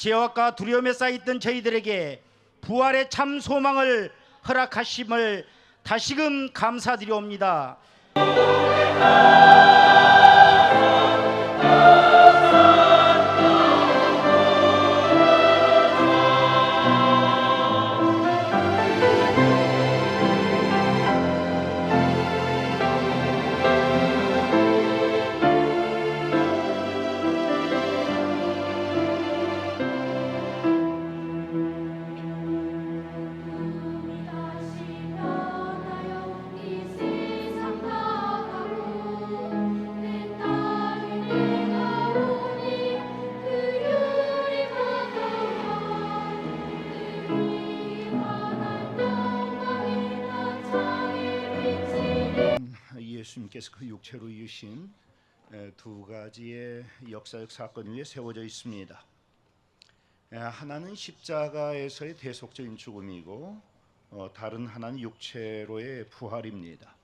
죄악과 두려움에 쌓여있던 저희들에게 부활의 참 소망을 허락하심을 다시금 감사드리옵니다. 예수님께서 그 육체로 이으신 두 가지의 역사적 사건 위에 세워져 있습니다. 하나는 십자가에서의 대속적인 죽음이고 다른 하나는 육체로의 부활입니다.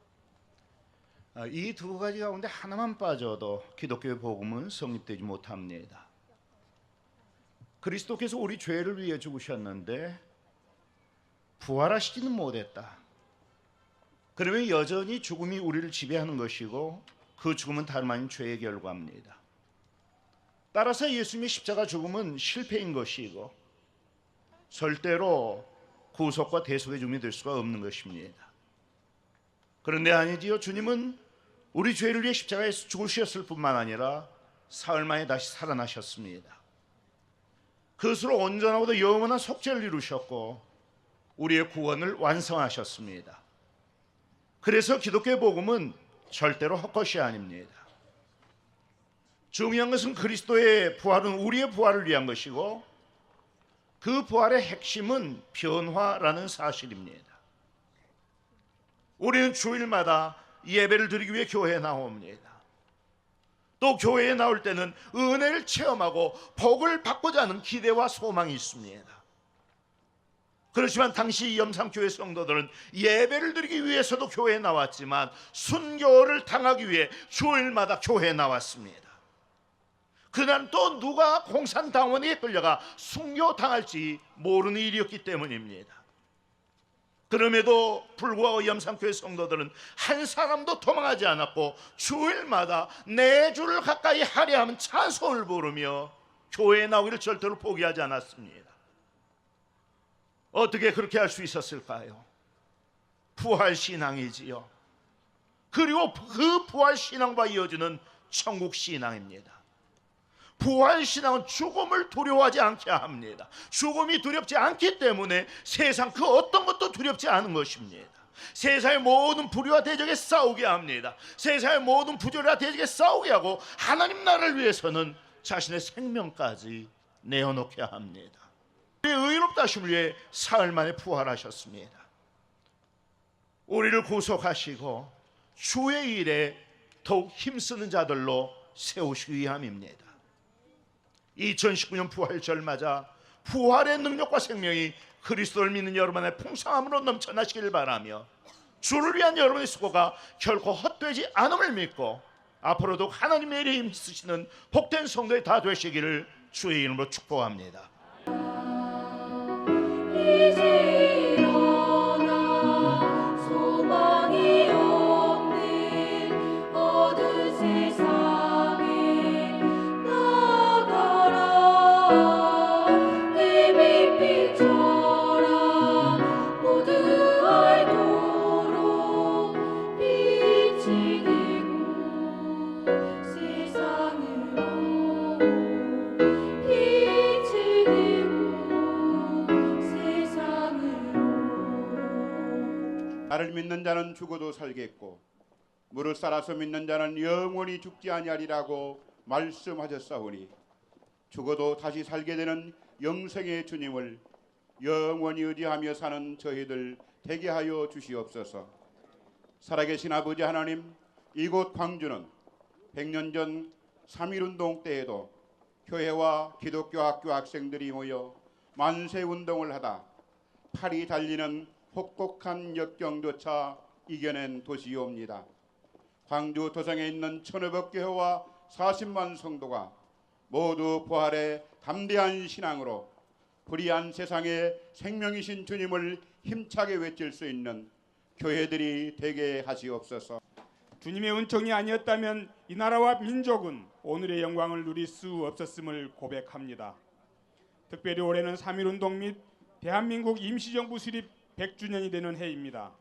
이 두 가지 가운데 하나만 빠져도 기독교의 복음은 성립되지 못합니다. 그리스도께서 우리 죄를 위해 죽으셨는데 부활하시지는 못했다. 그러면 여전히 죽음이 우리를 지배하는 것이고 그 죽음은 다름 아닌 죄의 결과입니다. 따라서 예수님의 십자가 죽음은 실패인 것이고 절대로 구속과 대속의 죽음이 될 수가 없는 것입니다. 그런데 아니지요. 주님은 우리 죄를 위해 십자가에서 죽으셨을 뿐만 아니라 사흘 만에 다시 살아나셨습니다. 그것으로 온전하고도 영원한 속죄를 이루셨고 우리의 구원을 완성하셨습니다. 그래서 기독교의 복음은 절대로 헛것이 아닙니다. 중요한 것은 그리스도의 부활은 우리의 부활을 위한 것이고 그 부활의 핵심은 변화라는 사실입니다. 우리는 주일마다 예배를 드리기 위해 교회에 나옵니다. 또 교회에 나올 때는 은혜를 체험하고 복을 받고자 하는 기대와 소망이 있습니다. 그렇지만 당시 염산교회 성도들은 예배를 드리기 위해서도 교회에 나왔지만 순교를 당하기 위해 주일마다 교회에 나왔습니다. 그날 또 누가 공산당원에게 끌려가 순교당할지 모르는 일이었기 때문입니다. 그럼에도 불구하고 염산교회 성도들은 한 사람도 도망하지 않았고 주일마다 내 주를 가까이 하려 하면 찬송을 부르며 교회에 나오기를 절대로 포기하지 않았습니다. 어떻게 그렇게 할 수 있었을까요? 부활신앙이지요. 그리고 그 부활신앙과 이어지는 천국신앙입니다. 부활신앙은 죽음을 두려워하지 않게 합니다. 죽음이 두렵지 않기 때문에 세상 그 어떤 것도 두렵지 않은 것입니다. 세상의 모든 불의와 대적에 싸우게 합니다. 세상의 모든 부조리와 대적에 싸우게 하고 하나님 나라를 위해서는 자신의 생명까지 내어놓게 합니다. 우리의 의롭다 하심을 위해 사흘 만에 부활하셨습니다. 우리를 구속하시고 주의 일에 더욱 힘쓰는 자들로 세우시기 위함입니다. 2019년 부활절 맞아 부활의 능력과 생명이 그리스도를 믿는 여러분의 풍성함으로 넘쳐나시기를 바라며 주를 위한 여러분의 수고가 결코 헛되지 않음을 믿고 앞으로도 하나님의 일에 힘쓰시는 복된 성도의 다 되시기를 주의 이름으로 축복합니다. 나를 믿는 자는 죽어도 살겠고 무릇 살아서 믿는 자는 영원히 죽지 아니하리라고 말씀하셨사오니 죽어도 다시 살게 되는 영생의 주님을 영원히 의지하며 사는 저희들 되게 하여 주시옵소서. 살아계신 아버지 하나님, 이곳 광주는 100년 전 3.1운동 때에도 교회와 기독교 학교 학생들이 모여 만세운동을 하다 팔이 달리는 혹독한 역경조차 이겨낸 도시이옵니다. 광주 도성에 있는 1500교회와 40만 성도가 모두 부활의 담대한 신앙으로 불의한 세상에 생명이신 주님을 힘차게 외칠 수 있는 교회들이 되게 하시옵소서. 주님의 은총이 아니었다면 이 나라와 민족은 오늘의 영광을 누릴 수 없었음을 고백합니다. 특별히 올해는 3.1운동 및 대한민국 임시정부 수립 100주년이 되는 해입니다.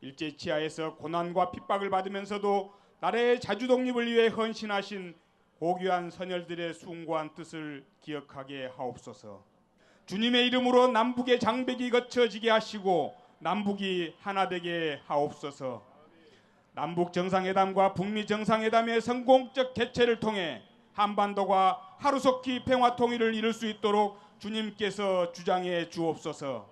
일제치하에서 고난과 핍박을 받으면서도 나라의 자주독립을 위해 헌신하신 고귀한 선열들의 숭고한 뜻을 기억하게 하옵소서. 주님의 이름으로 남북의 장벽이 거쳐지게 하시고 남북이 하나 되게 하옵소서. 남북 정상회담과 북미 정상회담의 성공적 개최를 통해 한반도가 하루속히 평화 통일을 이룰 수 있도록 주님께서 주장해 주옵소서.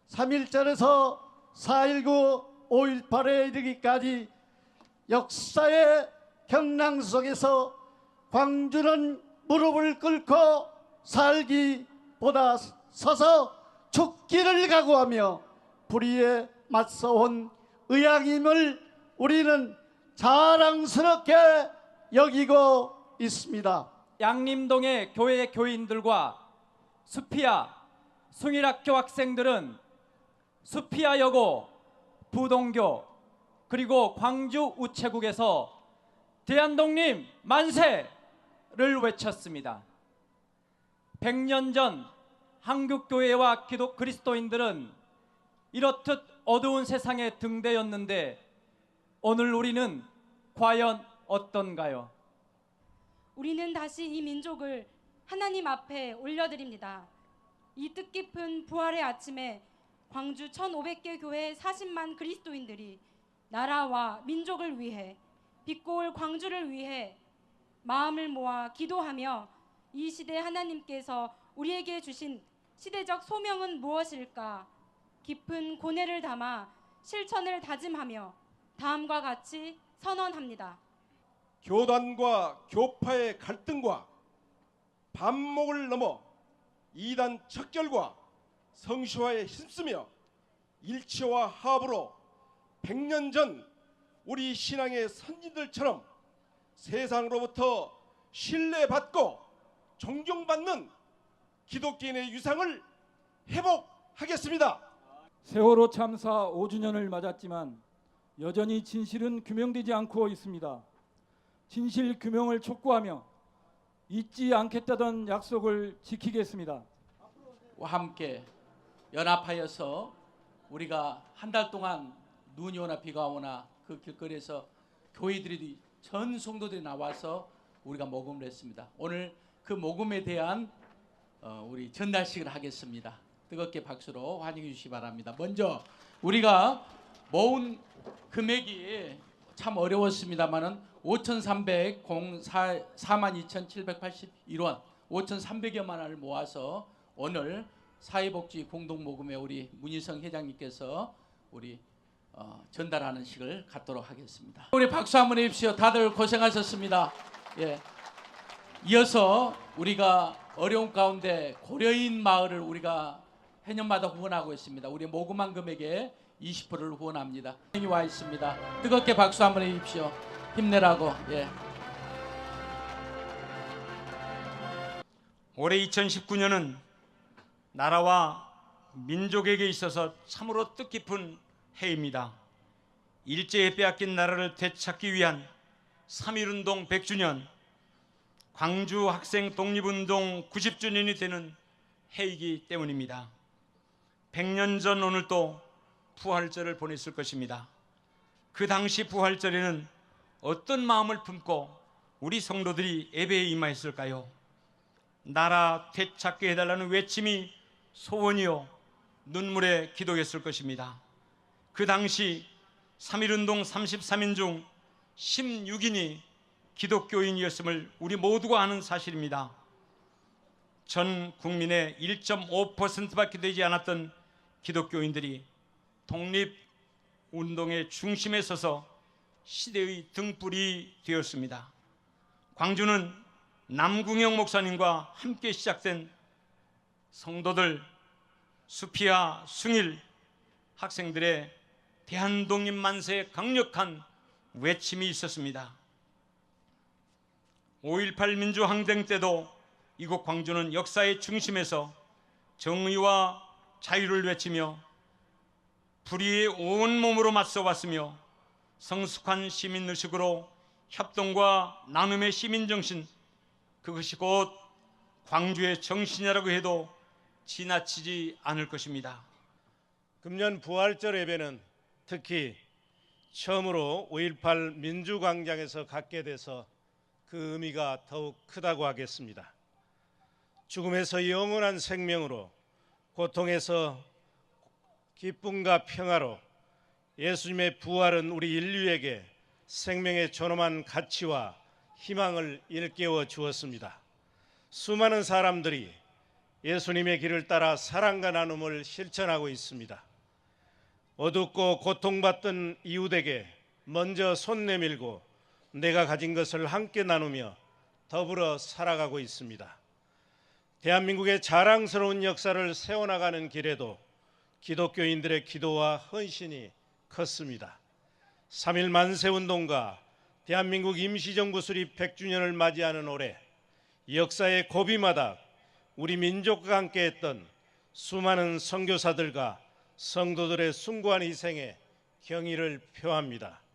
3.1절에서 4.19, 5.18에 이르기까지 역사의 경랑 속에서 광주는 무릎을 꿇고 살기보다 서서 죽기를 각오하며 불의에 맞서온 의향임을 우리는 자랑스럽게 여기고 있습니다. 양림동의 교회 교인들과 수피아 숭일학교 학생들은 수피아 여고, 부동교 그리고 광주 우체국에서 대한독립 만세를 외쳤습니다. 100년 전 한국교회와 그리스도인들은 이렇듯 어두운 세상에 등대였는데 오늘 우리는 과연 어떤가요? 우리는 다시 이 민족을 하나님 앞에 올려드립니다. 이 뜻깊은 부활의 아침에 광주 1500개 교회 40만 그리스도인들이 나라와 민족을 위해 빛고올 광주를 위해 마음을 모아 기도하며 이 시대 하나님께서 우리에게 주신 시대적 소명은 무엇일까 깊은 고뇌를 담아 실천을 다짐하며 다음과 같이 선언합니다. 교단과 교파의 갈등과 반목을 넘어 이단 척결과 성시화에 힘쓰며 일치와 화합으로 100년 전 우리 신앙의 선진들처럼 세상으로부터 신뢰받고 존경받는 기독교인의 유상을 회복하겠습니다. 세월호 참사 5주년을 맞았지만 여전히 진실은 규명되지 않고 있습니다. 진실 규명을 촉구하며 잊지 않겠다던 약속을 지키겠습니다. 와 함께 연합하여서 우리가 한 달 동안 눈이 오나 비가 오나 그 길거리에서 교회들이 전 성도들이 나와서 우리가 모금을 했습니다. 오늘 그 모금에 대한 우리 전달식을 하겠습니다. 뜨겁게 박수로 환영해 주시기 바랍니다. 먼저 우리가 모은 금액이 참 어려웠습니다만은 42,781원 5,300여만 원을 모아서 오늘 사회복지 공동모금에 우리 문희성 회장님께서 우리 전달하는 식을 갖도록 하겠습니다. 우리 박수 한번 해주십시오. 다들 고생하셨습니다. 예. 이어서 우리가 어려운 가운데 고려인 마을을 우리가 해년마다 후원하고 있습니다. 우리 모금한 금액의 20%를 후원합니다. 와 있습니다. 뜨겁게 박수 한번 해주십시오. 힘내라고. 예. 올해 2019년은 나라와 민족에게 있어서 참으로 뜻깊은 해입니다. 일제에 빼앗긴 나라를 되찾기 위한 3.1운동 100주년, 광주 학생 독립운동 90주년이 되는 해이기 때문입니다. 100년 전 오늘도 부활절을 보냈을 것입니다. 그 당시 부활절에는 어떤 마음을 품고 우리 성도들이 예배에 임하였을까요? 나라 되찾게 해달라는 외침이 소원이요 눈물의 기도였을 것입니다. 그 당시 3.1운동 33인 중 16인이 기독교인이었음을 우리 모두가 아는 사실입니다. 전 국민의 1.5%밖에 되지 않았던 기독교인들이 독립운동의 중심에 서서 시대의 등불이 되었습니다. 광주는 남궁영 목사님과 함께 시작된 성도들, 수피아, 숭일 학생들의 대한독립 만세의 강력한 외침이 있었습니다. 5.18 민주항쟁 때도 이곳 광주는 역사의 중심에서 정의와 자유를 외치며 불의에 온몸으로 맞서왔으며 성숙한 시민의식으로 협동과 나눔의 시민정신, 그것이 곧 광주의 정신이라고 해도 지나치지 않을 것입니다. 금년 부활절 예배는 특히 처음으로 5.18 민주광장에서 갖게 돼서 그 의미가 더욱 크다고 하겠습니다. 죽음에서 영원한 생명으로, 고통에서 기쁨과 평화로 예수님의 부활은 우리 인류에게 생명의 존엄한 가치와 희망을 일깨워 주었습니다. 수많은 사람들이 예수님의 길을 따라 사랑과 나눔을 실천하고 있습니다. 어둡고 고통받던 이웃에게 먼저 손 내밀고 내가 가진 것을 함께 나누며 더불어 살아가고 있습니다. 대한민국의 자랑스러운 역사를 세워나가는 길에도 기독교인들의 기도와 헌신이 컸습니다. 3.1 만세운동과 대한민국 임시정부 수립 100주년을 맞이하는 올해 역사의 고비마다 우리 민족과 함께했던 수많은 선교사들과 성도들의 숭고한 희생에 경의를 표합니다.